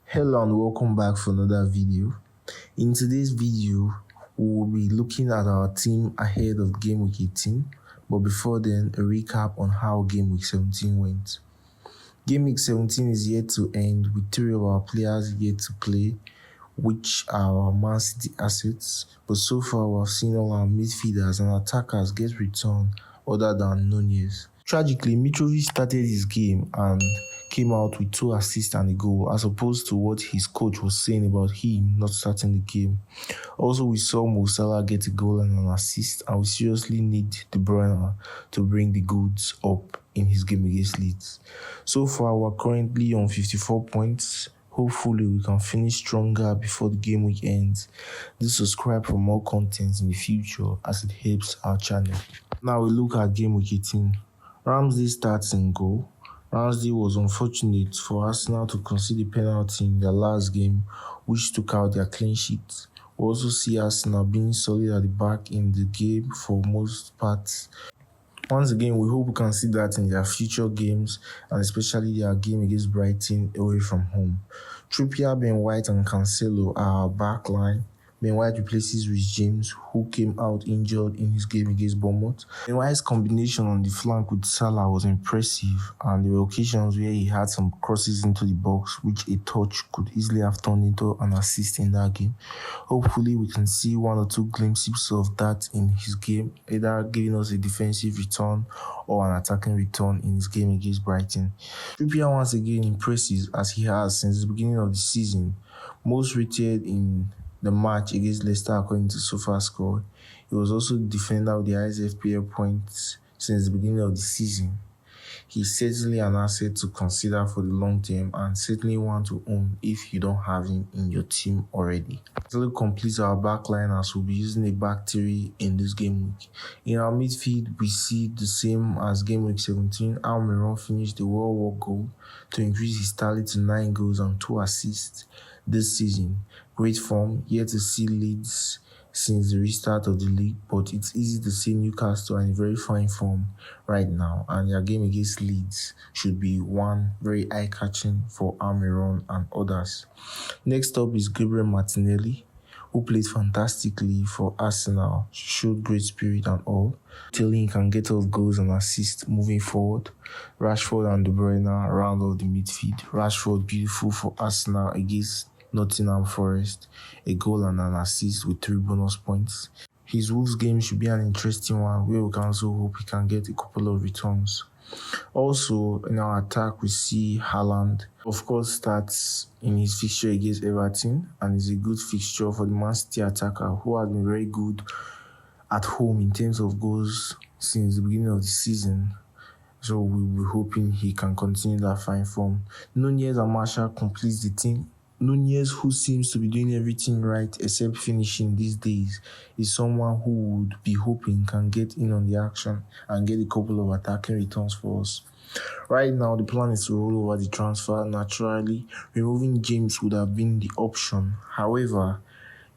Hello and welcome back for another video. In today's video, we will be looking at our team ahead of game week 18, but before then, a recap on how game week 17 went. Game week 17 is yet to end with 3 of our players yet to play, which are our Man City assets, but so far we have seen all our midfielders and attackers get return other than Nunez. Tragically, Mitrovic started his game and came out with 2 assists and a goal, as opposed to what his coach was saying about him not starting the game. Also, we saw Mo Salah get a goal and an assist, and we seriously need De Bruyne to bring the goods up in his game against Leeds. So far, we're currently on 54 points. Hopefully, we can finish stronger before the game week ends. Do subscribe for more content in the future as it helps our channel. Now we look at game week 18. Ramsey starts in goal. Ramsey was unfortunate for Arsenal to concede a penalty in their last game, which took out their clean sheet. We also see Arsenal being solid at the back in the game for most parts. Once again, we hope we can see that in their future games, and especially their game against Brighton away from home. Trippier, Ben White and Cancelo are our back line. Ben White replaces Reece James, who came out injured in his game against Bournemouth. Ben White's combination on the flank with Salah was impressive, and there were occasions where he had some crosses into the box, which a touch could easily have turned into an assist in that game. Hopefully, we can see 1 or 2 glimpses of that in his game, either giving us a defensive return or an attacking return in his game against Brighton. Trippier once again impresses, as he has since the beginning of the season, most rated in the match against Leicester according to SofaScore. He was also the defender with the highest FPL points since the beginning of the season. He's certainly an asset to consider for the long term and certainly one to own if you don't have him in your team already. So completes our back line, as we'll be using a back 3 in this game week. In our midfield, we see the same as game week 17. Almiron finished the World War goal to increase his tally to 9 goals and 2 assists this season. Great form, yet to see Leeds since the restart of the league, but it's easy to see Newcastle in very fine form right now, and their game against Leeds should be one very eye-catching for Almiron and others. Next up is Gabriel Martinelli, who played fantastically for Arsenal, showed great spirit and all. Till he can get us goals and assists moving forward. Rashford and De Bruyne round off the midfield. Rashford beautiful for Arsenal against Nottingham Forest, a goal and an assist with 3 bonus points. His Wolves game should be an interesting one, where we can also hope he can get a couple of returns. Also, in our attack, we see Haaland. Of course, starts in his fixture against Everton and is a good fixture for the Man City attacker, who has been very good at home in terms of goals since the beginning of the season. So we'll be hoping he can continue that fine form. Nunez and Martial completes the team. Nunez, who seems to be doing everything right except finishing these days, is someone who would be hoping can get in on the action and get a couple of attacking returns for us. Right now, the plan is to roll over the transfer. Naturally, removing James would have been the option. However,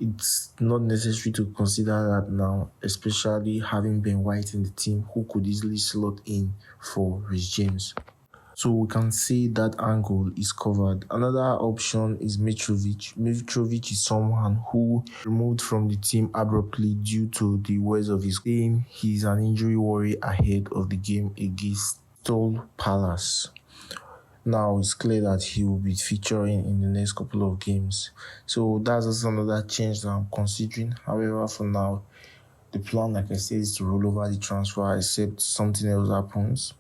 it's not necessary to consider that now, especially having Ben White in the team, who could easily slot in for Reece James. So we can say that angle is covered. Another option is Mitrovic. Mitrovic is someone who removed from the team abruptly due to the words of his game. He's an injury worry ahead of the game against Crystal Palace. Now it's clear that he will be featuring in the next couple of games. So that's also another change that I'm considering. However, for now, the plan, like I said, is to roll over the transfer except something else happens,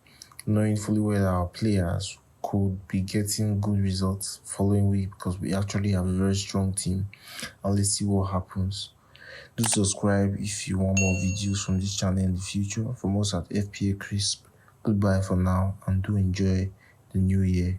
knowing fully well that our players could be getting good results following week because we actually have a very strong team, and let's see what happens. Do subscribe if you want more videos from this channel in the future. From us at FPLcrisp, goodbye for now and do enjoy the new year.